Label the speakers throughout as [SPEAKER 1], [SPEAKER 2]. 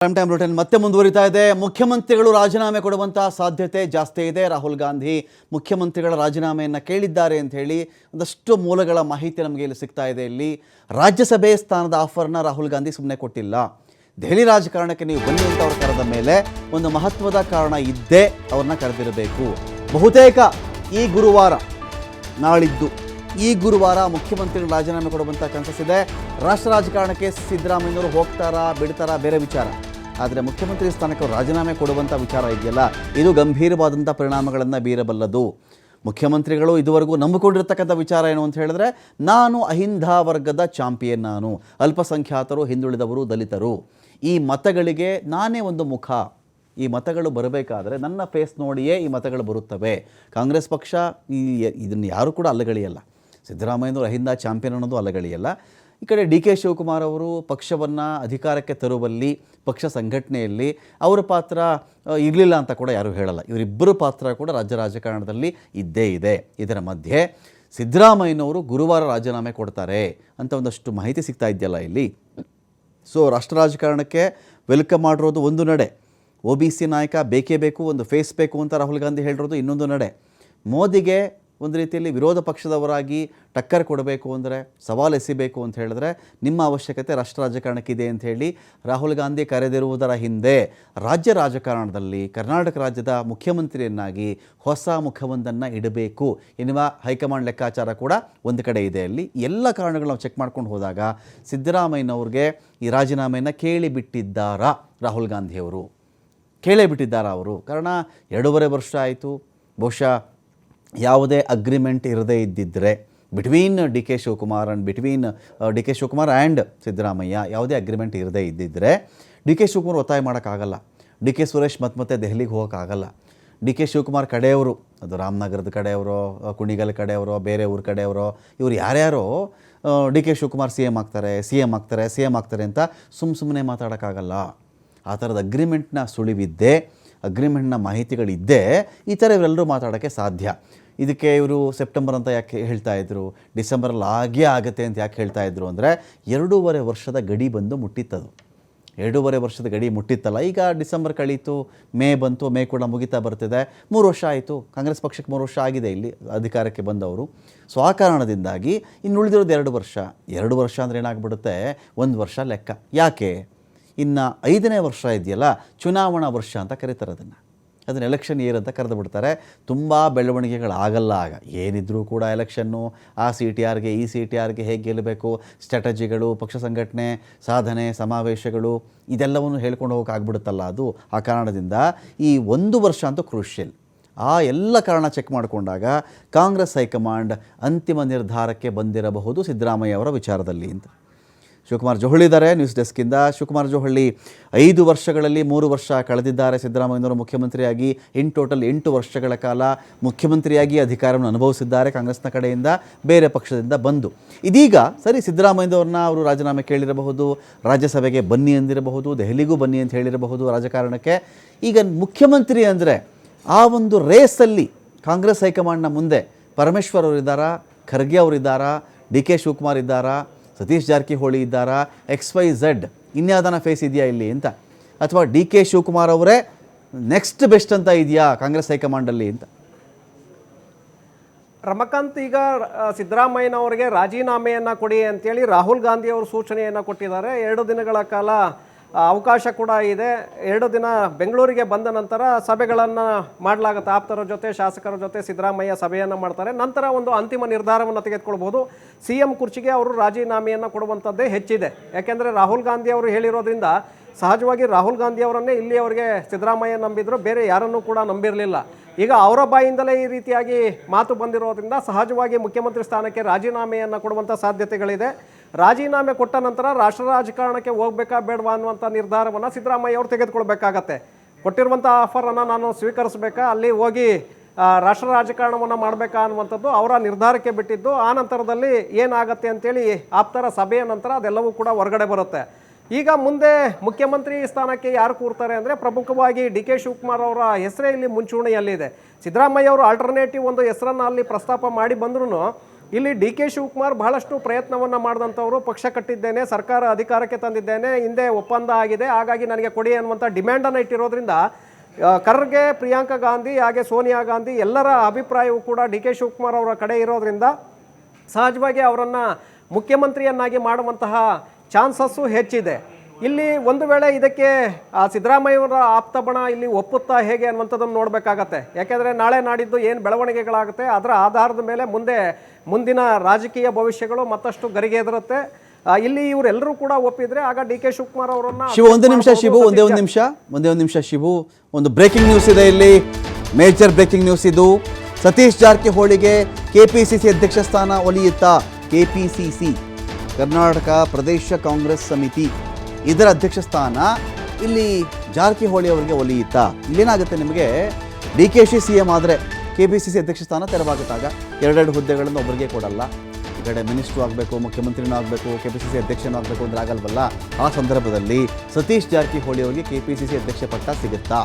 [SPEAKER 1] Prime time routine ಮತ್ತೆ ಮುಂದುವರಿತಾ ಇದೆ. ಮುಖ್ಯಮಂತ್ರಿಗಳು ರಾಜೀನಾಮೆ ಕೊಡುವಂತಹ ಸಾಧ್ಯತೆ ಜಾಸ್ತಿ ಇದೆ. ರಾಹುಲ್ ಗಾಂಧಿ ಮುಖ್ಯಮಂತ್ರಿಗಳ ರಾಜೀನಾಮೆಯನ್ನು ಕೇಳಿದ್ದಾರೆ ಅಂತ ಹೇಳಿ ಒಂದಷ್ಟು ಮೂಲಗಳ ಮಾಹಿತಿ ನಮಗೆ ಇಲ್ಲಿ ಸಿಗ್ತಾ ಇದೆ. ಇಲ್ಲಿ ರಾಜ್ಯಸಭೆ ಸ್ಥಾನದ ಆಫರ್ನ ರಾಹುಲ್ ಗಾಂಧಿ ಸುಮ್ಮನೆ ಕೊಟ್ಟಿಲ್ಲ. ದೆಹಲಿ ರಾಜಕಾರಣಕ್ಕೆ ನೀವು ಬನ್ನಿ ಅಂತ ಅವ್ರು ಕರೆದ ಮೇಲೆ ಒಂದು ಮಹತ್ವದ ಕಾರಣ ಇದ್ದೇ ಅವ್ರನ್ನ ಕರೆದಿರಬೇಕು. ಬಹುತೇಕ ಈ ಗುರುವಾರ ನಾಳಿದ್ದು ಈ ಗುರುವಾರ ಮುಖ್ಯಮಂತ್ರಿಗಳು ರಾಜೀನಾಮೆ ಕೊಡುವಂಥ ಚಾನ್ಸಸ್ ಇದೆ. ರಾಷ್ಟ್ರ ರಾಜಕಾರಣಕ್ಕೆ ಸಿದ್ದರಾಮಯ್ಯನವರು ಹೋಗ್ತಾರಾ ಬಿಡ್ತಾರಾ ಬೇರೆ ವಿಚಾರ, ಆದರೆ ಮುಖ್ಯಮಂತ್ರಿ ಸ್ಥಾನಕ್ಕೆ ರಾಜೀನಾಮೆ ಕೊಡುವಂಥ ವಿಚಾರ ಇದೆಯಲ್ಲ, ಇದು ಗಂಭೀರವಾದಂಥ ಪರಿಣಾಮಗಳನ್ನು ಬೀರಬಲ್ಲದು. ಮುಖ್ಯಮಂತ್ರಿಗಳು ಇದುವರೆಗೂ ನಂಬಿಕೊಂಡಿರ್ತಕ್ಕಂಥ ವಿಚಾರ ಏನು ಅಂತ ಹೇಳಿದ್ರೆ, ನಾನು ಅಹಿಂದ ವರ್ಗದ ಚಾಂಪಿಯನ್, ನಾನು ಅಲ್ಪಸಂಖ್ಯಾತರು, ಹಿಂದುಳಿದವರು, ದಲಿತರು, ಈ ಮತಗಳಿಗೆ ನಾನೇ ಒಂದು ಮುಖ. ಈ ಮತಗಳು ಬರಬೇಕಾದ್ರೆ ನನ್ನ ಫೇಸ್ ನೋಡಿಯೇ ಈ ಮತಗಳು ಬರುತ್ತವೆ. ಕಾಂಗ್ರೆಸ್ ಪಕ್ಷ ಇದನ್ನು ಯಾರೂ ಕೂಡ ಅಲ್ಲಗಳಿಯಲ್ಲ. ಸಿದ್ದರಾಮಯ್ಯನವರು ಅಹಿಂದ ಚಾಂಪಿಯನ್ ಅನ್ನೋದು ಅಲ್ಲಗಳಿಯಲ್ಲ. ಈ ಕಡೆ ಡಿ ಕೆ ಶಿವಕುಮಾರ್ ಅವರು ಪಕ್ಷವನ್ನು ಅಧಿಕಾರಕ್ಕೆ ತರುವಲ್ಲಿ, ಪಕ್ಷ ಸಂಘಟನೆಯಲ್ಲಿ ಅವರ ಪಾತ್ರ ಇರಲಿಲ್ಲ ಅಂತ ಕೂಡ ಯಾರೂ ಹೇಳಲ್ಲ. ಇವರಿಬ್ಬರು ಪಾತ್ರ ಕೂಡ ರಾಜ್ಯ ರಾಜಕಾರಣದಲ್ಲಿ ಇದ್ದೇ ಇದೆ. ಇದರ ಮಧ್ಯೆ ಸಿದ್ದರಾಮಯ್ಯನವರು ಗುರುವಾರ ರಾಜೀನಾಮೆ ಕೊಡ್ತಾರೆ ಅಂತ ಒಂದಷ್ಟು ಮಾಹಿತಿ ಸಿಗ್ತಾ ಇದೆಯಲ್ಲ ಇಲ್ಲಿ. ಸೊ ರಾಷ್ಟ್ರ ರಾಜಕಾರಣಕ್ಕೆ ವೆಲ್ಕಮ್ ಮಾಡಿರೋದು ಒಂದು ನಡೆ, OBC ನಾಯಕ ಬೇಕೇ ಬೇಕು, ಒಂದು ಫೇಸ್ ಬೇಕು ಅಂತ ರಾಹುಲ್ ಗಾಂಧಿ ಹೇಳಿರೋದು ಇನ್ನೊಂದು ನಡೆ. ಮೋದಿಗೆ ಒಂದು ರೀತಿಯಲ್ಲಿ ವಿರೋಧ ಪಕ್ಷದವರಾಗಿ ಟಕ್ಕರ್ ಕೊಡಬೇಕು ಅಂದರೆ, ಸವಾಲು ಎಸಿಬೇಕು ಅಂತ ಹೇಳಿದ್ರೆ ನಿಮ್ಮ ಅವಶ್ಯಕತೆ ರಾಷ್ಟ್ರ ರಾಜಕಾರಣಕ್ಕಿದೆ ಅಂತ ಹೇಳಿ ರಾಹುಲ್ ಗಾಂಧಿ ಕರೆದಿರುವುದರ ಹಿಂದೆ ರಾಜ್ಯ ರಾಜಕಾರಣದಲ್ಲಿ ಕರ್ನಾಟಕ ರಾಜ್ಯದ ಮುಖ್ಯಮಂತ್ರಿಯನ್ನಾಗಿ ಹೊಸ ಮುಖವೊಂದನ್ನು ಇಡಬೇಕು ಎನ್ನುವ ಹೈಕಮಾಂಡ್ ಲೆಕ್ಕಾಚಾರ ಕೂಡ ಒಂದು ಕಡೆ ಇದೆ. ಅಲ್ಲಿ ಎಲ್ಲ ಕಾರಣಗಳು ನಾವು ಚೆಕ್ ಮಾಡ್ಕೊಂಡು ಹೋದಾಗ ಸಿದ್ದರಾಮಯ್ಯನವ್ರಿಗೆ ಈ ರಾಜೀನಾಮೆಯನ್ನು ಕೇಳಿಬಿಟ್ಟಿದ್ದಾರಾ ರಾಹುಲ್ ಗಾಂಧಿಯವರು? ಕೇಳೇ ಬಿಟ್ಟಿದ್ದಾರಾ ಅವರು? ಕಾರಣ 2.5 ವರ್ಷ ಆಯಿತು. ಬಹುಶಃ ಯಾವುದೇ ಅಗ್ರಿಮೆಂಟ್ ಇರದೇ ಇದ್ದಿದ್ದರೆ between D K Shivakumar and Siddaramaiah ಯಾವುದೇ ಅಗ್ರಿಮೆಂಟ್ ಇರದೇ ಇದ್ದಿದ್ದರೆ ಡಿ ಕೆ ಶಿವಕುಮಾರ್ ಒತ್ತಾಯ ಮಾಡೋಕ್ಕಾಗಲ್ಲ. ಡಿ ಕೆ ಸುರೇಶ್ ಮತ್ತೆ ದೆಹಲಿಗೆ ಹೋಗೋಕ್ಕಾಗಲ್ಲ. ಡಿ ಕೆ ಶಿವಕುಮಾರ್ ಕಡೆಯವರು, ಅದು ರಾಮನಗರದ ಕಡೆಯವರೋ, ಕುಣಿಗಲ್ ಕಡೆಯವರೋ, ಬೇರೆ ಊರ ಕಡೆಯವರೋ, ಇವರು ಯಾರ್ಯಾರೋ D K Shivakumar C M ಆಗ್ತಾರೆ ಅಂತ ಸುಮ್ಮನೆ ಮಾತಾಡೋಕ್ಕಾಗಲ್ಲ. ಆ ಥರದ ಅಗ್ರಿಮೆಂಟ್ನ ಸುಳಿವಿದ್ದೇ, ಅಗ್ರಿಮೆಂಟ್ನ ಮಾಹಿತಿಗಳಿದ್ದೇ ಈ ಥರ ಇವರೆಲ್ಲರೂ ಮಾತಾಡೋಕ್ಕೆ ಸಾಧ್ಯ. ಇದಕ್ಕೆ ಇವರು ಸೆಪ್ಟೆಂಬರ್ ಅಂತ ಯಾಕೆ ಹೇಳ್ತಾಯಿದ್ರು, ಡಿಸೆಂಬರಲ್ಲಿ ಆಗುತ್ತೆ ಅಂತ ಯಾಕೆ ಹೇಳ್ತಾಯಿದ್ರು ಅಂದರೆ 2.5 ವರ್ಷದ ಗಡಿ ಬಂದು ಮುಟ್ಟಿತ್ತದು. 2.5 ವರ್ಷದ ಗಡಿ ಮುಟ್ಟಿತ್ತಲ್ಲ. ಈಗ ಡಿಸೆಂಬರ್ ಕಳೀತು, ಮೇ ಬಂತು, ಮೇ ಕೂಡ ಮುಗಿತಾ ಬರ್ತಿದೆ. 3 ವರ್ಷ ಆಯಿತು. ಕಾಂಗ್ರೆಸ್ ಪಕ್ಷಕ್ಕೆ 3 ವರ್ಷ ಆಗಿದೆ ಇಲ್ಲಿ ಅಧಿಕಾರಕ್ಕೆ ಬಂದವರು. ಸೊ ಆ ಕಾರಣದಿಂದಾಗಿ ಇನ್ನು ಉಳಿದಿರೋದು 2 ವರ್ಷ. 2 ವರ್ಷ ಅಂದರೆ ಏನಾಗ್ಬಿಡುತ್ತೆ, 1 ವರ್ಷ ಲೆಕ್ಕ. ಯಾಕೆ? ಇನ್ನು 5ನೇ ವರ್ಷ ಇದೆಯಲ್ಲ, ಚುನಾವಣಾ ವರ್ಷ ಅಂತ ಕರೀತಾರೆ ಅದನ್ನು ಎಲೆಕ್ಷನ್ ಇಯರ್ ಅಂತ ಕರೆದು ಬಿಡ್ತಾರೆ. ತುಂಬ ಬೆಳವಣಿಗೆಗಳಾಗಲ್ಲ ಆಗ. ಏನಿದ್ರೂ ಕೂಡ ಎಲೆಕ್ಷನ್ನು, ಆ CTRಗೆ ಈ CTRಗೆ ಹೇಗೆ ಗೆಲ್ಲಬೇಕು, ಸ್ಟ್ರಾಟಜಿಗಳು, ಪಕ್ಷ ಸಂಘಟನೆ, ಸಾಧನೆ, ಸಮಾವೇಶಗಳು, ಇದೆಲ್ಲವನ್ನು ಹೇಳ್ಕೊಂಡು ಹೋಗೋಕ್ಕಾಗ್ಬಿಡುತ್ತಲ್ಲ ಅದು. ಆ ಕಾರಣದಿಂದ ಈ 1 ವರ್ಷ ಅಂತೂ ಕ್ರೂಷಿಯಲ್. ಆ ಎಲ್ಲ ಕಾರಣ ಚೆಕ್ ಮಾಡಿಕೊಂಡಾಗ ಕಾಂಗ್ರೆಸ್ ಹೈಕಮಾಂಡ್ ಅಂತಿಮ ನಿರ್ಧಾರಕ್ಕೆ ಬಂದಿರಬಹುದು ಸಿದ್ದರಾಮಯ್ಯ ಅವರ ವಿಚಾರದಲ್ಲಿ ಅಂತ. ಶಿವಕುಮಾರ್ ಜೊಹಳ್ಳಿ ಇದ್ದಾರೆ ನ್ಯೂಸ್ ಡೆಸ್ಕಿಂದ. ಶಿವಕುಮಾರ್ ಜೊಹಳ್ಳಿ, 5 ವರ್ಷಗಳಲ್ಲಿ 3 ವರ್ಷ ಕಳೆದಿದ್ದಾರೆ ಸಿದ್ದರಾಮಯ್ಯನವರು ಮುಖ್ಯಮಂತ್ರಿಯಾಗಿ. ಇನ್ ಟೋಟಲ್ 8 ವರ್ಷಗಳ ಕಾಲ ಮುಖ್ಯಮಂತ್ರಿಯಾಗಿ ಅಧಿಕಾರವನ್ನು ಅನುಭವಿಸಿದ್ದಾರೆ ಕಾಂಗ್ರೆಸ್ನ ಕಡೆಯಿಂದ, ಬೇರೆ ಪಕ್ಷದಿಂದ ಬಂದು. ಇದೀಗ ಸರಿ ಸಿದ್ದರಾಮಯ್ಯನವ್ರನ್ನ ಅವರು ರಾಜೀನಾಮೆ ಕೇಳಿರಬಹುದು, ರಾಜ್ಯಸಭೆಗೆ ಬನ್ನಿ ಅಂದಿರಬಹುದು, ದೆಹಲಿಗೂ ಬನ್ನಿ ಅಂತ ಹೇಳಿರಬಹುದು ರಾಜಕಾರಣಕ್ಕೆ. ಈಗ ಮುಖ್ಯಮಂತ್ರಿ ಅಂದರೆ ಆ ಒಂದು ರೇಸಲ್ಲಿ ಕಾಂಗ್ರೆಸ್ ಹೈಕಮಾಂಡ್ನ ಮುಂದೆ ಪರಮೇಶ್ವರ್ ಅವರಿದ್ದಾರಾ, ಖರ್ಗೆ ಅವರಿದ್ದಾರಾ, ಡಿ ಕೆ ಶಿವಕುಮಾರ್ ಇದ್ದಾರಾ, ಸತೀಶ್ ಜಾರಕಿಹೊಳಿ ಇದ್ದಾರಾ, XYZ ಇನ್ಯಾವುದನ್ನ ಫೇಸ್ ಇದೆಯಾ ಇಲ್ಲಿ ಅಂತ, ಅಥವಾ ಡಿ ಕೆ ಶಿವಕುಮಾರ್ ಅವರೇ ನೆಕ್ಸ್ಟ್ ಬೆಸ್ಟ್ ಅಂತ ಇದೆಯಾ ಕಾಂಗ್ರೆಸ್ ಹೈಕಮಾಂಡಲ್ಲಿ ಅಂತ?
[SPEAKER 2] ರಮಕಾಂತ್, ಈಗ ಸಿದ್ದರಾಮಯ್ಯನವರಿಗೆ ರಾಜೀನಾಮೆಯನ್ನು ಕೊಡಿ ಅಂತೇಳಿ ರಾಹುಲ್ ಗಾಂಧಿ ಅವರು ಸೂಚನೆಯನ್ನು ಕೊಟ್ಟಿದ್ದಾರೆ. 2 ದಿನಗಳ ಕಾಲ ಅವಕಾಶ ಕೂಡ ಇದೆ. 2 ದಿನ ಬೆಂಗಳೂರಿಗೆ ಬಂದ ನಂತರ ಸಭೆಗಳನ್ನು ಮಾಡಲಾಗುತ್ತೆ. ಆಪ್ತರ ಜೊತೆ, ಶಾಸಕರ ಜೊತೆ ಸಿದ್ದರಾಮಯ್ಯ ಸಭೆಯನ್ನು ಮಾಡ್ತಾರೆ. ನಂತರ ಒಂದು ಅಂತಿಮ ನಿರ್ಧಾರವನ್ನು ತೆಗೆದುಕೊಳ್ಬೋದು. CM ಕುರ್ಚಿಗೆ ಅವರು ರಾಜೀನಾಮೆಯನ್ನು ಕೊಡುವಂಥದ್ದೇ ಹೆಚ್ಚಿದೆ. ಯಾಕೆಂದರೆ ರಾಹುಲ್ ಗಾಂಧಿ ಅವರು ಹೇಳಿರೋದ್ರಿಂದ ಸಹಜವಾಗಿ ರಾಹುಲ್ ಗಾಂಧಿ ಅವರನ್ನೇ ಇಲ್ಲಿಯವರೆಗೆ ಸಿದ್ದರಾಮಯ್ಯ ನಂಬಿದ್ರು, ಬೇರೆ ಯಾರನ್ನೂ ಕೂಡ ನಂಬಿರಲಿಲ್ಲ. ಈಗ ಅವರ ಬಾಯಿಂದಲೇ ಈ ರೀತಿಯಾಗಿ ಮಾತು ಬಂದಿರೋದ್ರಿಂದ ಸಹಜವಾಗಿ ಮುಖ್ಯಮಂತ್ರಿ ಸ್ಥಾನಕ್ಕೆ ರಾಜೀನಾಮೆಯನ್ನು ಕೊಡುವಂಥ ಸಾಧ್ಯತೆಗಳಿದೆ. ರಾಜೀನಾಮೆ ಕೊಟ್ಟ ನಂತರ ರಾಷ್ಟ್ರ ರಾಜಕಾರಣಕ್ಕೆ ಹೋಗಬೇಕಾ ಬೇಡವಾ ಅನ್ನುವಂಥ ನಿರ್ಧಾರವನ್ನು ಸಿದ್ದರಾಮಯ್ಯ ಅವರು ತೆಗೆದುಕೊಳ್ಬೇಕಾಗತ್ತೆ. ಕೊಟ್ಟಿರುವಂಥ ಆಫರನ್ನು ನಾನು ಸ್ವೀಕರಿಸಬೇಕಾ, ಅಲ್ಲಿ ಹೋಗಿ ರಾಷ್ಟ್ರ ರಾಜಕಾರಣವನ್ನು ಮಾಡಬೇಕಾ ಅನ್ನುವಂಥದ್ದು ಅವರ ನಿರ್ಧಾರಕ್ಕೆ ಬಿಟ್ಟಿದ್ದು. ಆ ನಂತರದಲ್ಲಿ ಏನಾಗುತ್ತೆ ಅಂತೇಳಿ ಆಪ್ತರ ಸಭೆಯ ನಂತರ ಅದೆಲ್ಲವೂ ಕೂಡ ಹೊರಗಡೆ ಬರುತ್ತೆ. ಈಗ ಮುಂದೆ ಮುಖ್ಯಮಂತ್ರಿ ಸ್ಥಾನಕ್ಕೆ ಯಾರು ಕೂರ್ತಾರೆ ಅಂದರೆ ಪ್ರಮುಖವಾಗಿ ಡಿ ಕೆ ಶಿವಕುಮಾರ್ ಅವರ ಹೆಸರೇ ಇಲ್ಲಿ ಮುಂಚೂಣಿಯಲ್ಲಿದೆ. ಸಿದ್ದರಾಮಯ್ಯ ಅವರು ಆಲ್ಟರ್ನೇಟಿವ್ ಒಂದು ಹೆಸರನ್ನು ಅಲ್ಲಿ ಪ್ರಸ್ತಾಪ ಮಾಡಿ ಬಂದ್ರೂ ಇಲ್ಲಿ ಡಿ ಕೆ ಶಿವಕುಮಾರ್ ಬಹಳಷ್ಟು ಪ್ರಯತ್ನವನ್ನು ಮಾಡಿದಂಥವರು, ಪಕ್ಷ ಕಟ್ಟಿದ್ದೇನೆ, ಸರ್ಕಾರ ಅಧಿಕಾರಕ್ಕೆ ತಂದಿದ್ದೇನೆ, ಹಿಂದೆ ಒಪ್ಪಂದ ಆಗಿದೆ, ಹಾಗಾಗಿ ನನಗೆ ಕೊಡಿ ಅನ್ನುವಂಥ ಡಿಮ್ಯಾಂಡನ್ನು ಇಟ್ಟಿರೋದ್ರಿಂದ ಖರ್ಗೆ, ಪ್ರಿಯಾಂಕಾ ಗಾಂಧಿ ಹಾಗೆ ಸೋನಿಯಾ ಗಾಂಧಿ ಎಲ್ಲರ ಅಭಿಪ್ರಾಯವೂ ಕೂಡ ಡಿ ಕೆ ಶಿವಕುಮಾರ್ ಅವರ ಕಡೆ ಇರೋದ್ರಿಂದ ಸಹಜವಾಗಿ ಅವರನ್ನು ಮುಖ್ಯಮಂತ್ರಿಯನ್ನಾಗಿ ಮಾಡುವಂತಹ ಚಾನ್ಸಸ್ಸು ಹೆಚ್ಚಿದೆ. ಇಲ್ಲಿ ಒಂದು ವೇಳೆ ಇದಕ್ಕೆ ಸಿದ್ದರಾಮಯ್ಯವರ ಆಪ್ತಬಣ ಇಲ್ಲಿ ಒಪ್ಪುತ್ತಾ ಹೇಗೆ ಅನ್ನುವಂಥದ್ದನ್ನು ನೋಡಬೇಕಾಗತ್ತೆ. ಯಾಕೆಂದರೆ ನಾಳೆ ನಾಡಿದ್ದು ಏನು ಬೆಳವಣಿಗೆಗಳಾಗುತ್ತೆ ಅದರ ಆಧಾರದ ಮೇಲೆ ಮುಂದಿನ ರಾಜಕೀಯ ಭವಿಷ್ಯಗಳು ಮತ್ತಷ್ಟು ಗರಿಗೆದರುತ್ತೆ. ಇಲ್ಲಿ ಇವರೆಲ್ಲರೂ ಕೂಡ ಒಪ್ಪಿದ್ರೆ ಆಗ ಡಿ ಕೆ ಶಿವಕುಮಾರ್ ಅವರನ್ನ
[SPEAKER 1] ಒಂದೇ ಒಂದು ನಿಮಿಷ ಶಿವು, ಒಂದು ಬ್ರೇಕಿಂಗ್ ನ್ಯೂಸ್ ಇದೆ ಇಲ್ಲಿ, ಮೇಜರ್ ಬ್ರೇಕಿಂಗ್ ನ್ಯೂಸ್ ಇದು. ಸತೀಶ್ ಜಾರಕಿಹೊಳಿಗೆ ಕೆಪಿಸಿಸಿ ಅಧ್ಯಕ್ಷ ಸ್ಥಾನ ಒಲಿಯುತ್ತಾ? ಕೆಪಿಸಿಸಿ ಕರ್ನಾಟಕ ಪ್ರದೇಶ ಕಾಂಗ್ರೆಸ್ ಸಮಿತಿ ಇದರ ಅಧ್ಯಕ್ಷ ಸ್ಥಾನ ಇಲ್ಲಿ ಜಾರಕಿಹೊಳಿ ಅವರಿಗೆ ಒಲಿಯುತ್ತಾ? ಇಲ್ಲೇನಾಗುತ್ತೆ ನಿಮಗೆ, D K she C M ಆದರೆ ಕೆಪಿಸಿಸಿ ಅಧ್ಯಕ್ಷ ಸ್ಥಾನ ತೆರವಾಗುತ್ತಾಗ ಎರಡೆರಡು ಹುದ್ದೆಗಳನ್ನು ಒಬ್ಬರಿಗೆ ಕೊಡಲ್ಲ. ಈ ಕಡೆ ಮಿನಿಸ್ಟ್ರು ಆಗಬೇಕು, ಮುಖ್ಯಮಂತ್ರಿನೂ ಆಗಬೇಕು, ಕೆಪಿಸಿಸಿ ಅಧ್ಯಕ್ಷನೂ ಆಗಬೇಕು ಅಂದ್ರೆ ಆಗಲ್ವಲ್ಲ. ಆ ಸಂದರ್ಭದಲ್ಲಿ ಸತೀಶ್ ಜಾರಕಿಹೊಳಿ ಅವರಿಗೆ ಕೆಪಿಸಿಸಿ ಅಧ್ಯಕ್ಷ ಪಟ್ಟ ಸಿಗುತ್ತಾ?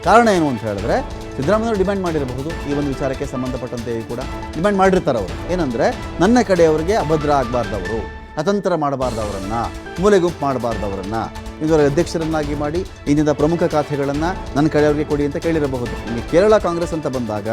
[SPEAKER 1] ಕಾರಣ ಏನು ಅಂತ ಹೇಳಿದ್ರೆ, ಸಿದ್ದರಾಮಯ್ಯವರು ಡಿಮ್ಯಾಂಡ್ ಮಾಡಿರಬಹುದು, ಈ ಒಂದು ವಿಚಾರಕ್ಕೆ ಸಂಬಂಧಪಟ್ಟಂತೆ ಕೂಡ ಡಿಮ್ಯಾಂಡ್ ಮಾಡಿರ್ತಾರೆ ಅವರು. ಏನಂದರೆ, ನನ್ನ ಕಡೆಯವರಿಗೆ ಅಭದ್ರ ಆಗಬಾರ್ದವರು, ಅತಂತ್ರ ಮಾಡಬಾರ್ದವರನ್ನು, ಮೂಲೆಗುಂಪು ಮಾಡಬಾರ್ದವರನ್ನು ಇದರ ಅಧ್ಯಕ್ಷರನ್ನಾಗಿ ಮಾಡಿ ಇಂದಿನ ಪ್ರಮುಖ ಖಾತೆಗಳನ್ನು ನನ್ನ ಕಡೆಯವರಿಗೆ ಕೊಡಿ ಅಂತ ಕೇಳಿರಬಹುದು. ಇನ್ನು ಕೇರಳ ಕಾಂಗ್ರೆಸ್ ಅಂತ ಬಂದಾಗ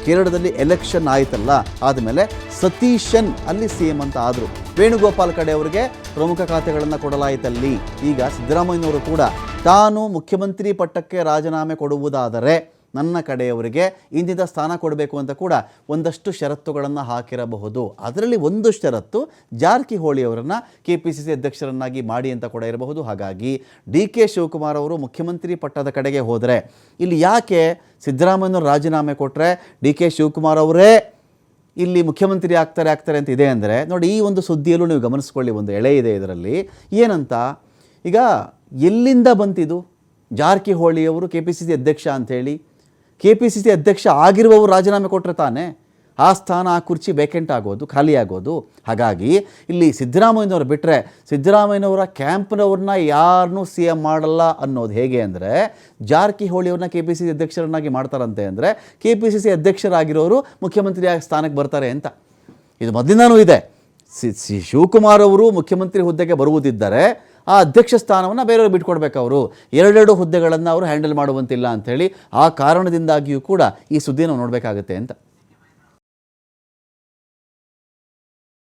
[SPEAKER 1] ಕೇರಳದಲ್ಲಿ ಎಲೆಕ್ಷನ್ ಆಯ್ತಲ್ಲ, ಆದಮೇಲೆ ಸತೀಶನ್ ಅಲ್ಲಿ ಸಿ ಎಂ ಅಂತ ಆದರು. ವೇಣುಗೋಪಾಲ್ ಕಡೆಯವರಿಗೆ ಪ್ರಮುಖ ಖಾತೆಗಳನ್ನು ಕೊಡಲಾಯಿತಲ್ಲಿ. ಈಗ ಸಿದ್ದರಾಮಯ್ಯನವರು ಕೂಡ ತಾನು ಮುಖ್ಯಮಂತ್ರಿ ಪಟ್ಟಕ್ಕೆ ರಾಜೀನಾಮೆ ಕೊಡುವುದಾದರೆ ನನ್ನ ಕಡೆಯವರಿಗೆ ಇಂದಿನ ಸ್ಥಾನ ಕೊಡಬೇಕು ಅಂತ ಕೂಡ ಒಂದಷ್ಟು ಷರತ್ತುಗಳನ್ನು ಹಾಕಿರಬಹುದು. ಅದರಲ್ಲಿ ಒಂದು ಷರತ್ತು ಜಾರಕಿಹೊಳಿ ಅವರನ್ನು ಕೆಪಿಸಿಸಿ ಅಧ್ಯಕ್ಷರನ್ನಾಗಿ ಮಾಡಿ ಅಂತ ಕೂಡ ಇರಬಹುದು. ಹಾಗಾಗಿ ಡಿ ಕೆ ಶಿವಕುಮಾರ್ ಅವರು ಮುಖ್ಯಮಂತ್ರಿ ಪಟ್ಟದ ಕಡೆಗೆ ಹೋದರೆ, ಇಲ್ಲಿ ಯಾಕೆ ಸಿದ್ದರಾಮಯ್ಯನವರು ರಾಜೀನಾಮೆ ಕೊಟ್ಟರೆ ಡಿ ಕೆ ಶಿವಕುಮಾರ್ ಅವರೇ ಇಲ್ಲಿ ಮುಖ್ಯಮಂತ್ರಿ ಆಗ್ತಾರೆ ಅಂತ ಇದೆ ಅಂದರೆ, ನೋಡಿ ಈ ಒಂದು ಸುದ್ದಿಯಲ್ಲೂ ನೀವು ಗಮನಿಸ್ಕೊಳ್ಳಿ, ಒಂದು ಎಳೆ ಇದೆ ಇದರಲ್ಲಿ. ಏನಂತ, ಈಗ ಎಲ್ಲಿಂದ ಬಂತಿದು ಜಾರಕಿಹೊಳಿಯವರು ಕೆಪಿಸಿಸಿ ಅಧ್ಯಕ್ಷ ಅಂಥೇಳಿ? ಕೆಪಿಸಿಸಿ ಅಧ್ಯಕ್ಷ ಆಗಿರುವವರು ರಾಜೀನಾಮೆ ಕೊಟ್ಟರೆ ತಾನೇ ಆ ಸ್ಥಾನ, ಆ ಕುರ್ಚಿ ವೇಕೆಂಟ್ ಆಗೋದು, ಖಾಲಿ ಆಗೋದು. ಹಾಗಾಗಿ ಇಲ್ಲಿ ಸಿದ್ದರಾಮಯ್ಯನವರು ಬಿಟ್ಟರೆ ಸಿದ್ದರಾಮಯ್ಯನವರ ಕ್ಯಾಂಪ್ನವ್ರನ್ನ ಯಾರನ್ನೂ ಸಿ ಎಂ ಮಾಡಲ್ಲ ಅನ್ನೋದು ಹೇಗೆ ಅಂದರೆ, ಜಾರಕಿಹೊಳಿಯವ್ರನ್ನ ಕೆಪಿಸಿಸಿ ಅಧ್ಯಕ್ಷರನ್ನಾಗಿ ಮಾಡ್ತಾರಂತೆ ಅಂದರೆ ಕೆಪಿಸಿಸಿ ಅಧ್ಯಕ್ಷರಾಗಿರೋರು ಮುಖ್ಯಮಂತ್ರಿ ಸ್ಥಾನಕ್ಕೆ ಬರ್ತಾರೆ ಅಂತ. ಇದು ಮೊದಲಿಂದನೂ ಇದೆ. ಶಿವಕುಮಾರ್ ಅವರು ಮುಖ್ಯಮಂತ್ರಿ ಹುದ್ದೆಗೆ ಬರುವುದಿದ್ದರೆ ಆ ಅಧ್ಯಕ್ಷ ಸ್ಥಾನವನ್ನು ಬೇರೆಯವರು ಬಿಟ್ಕೊಡ್ಬೇಕು. ಅವರು ಎರಡೆರಡು ಹುದ್ದೆಗಳನ್ನು ಅವರು ಹ್ಯಾಂಡಲ್ ಮಾಡುವಂತಿಲ್ಲ ಅಂಥೇಳಿ ಆ ಕಾರಣದಿಂದಾಗಿಯೂ ಕೂಡ ಈ ಸುದ್ದಿಯನ್ನು ನೋಡಬೇಕಾಗುತ್ತೆ ಅಂತ.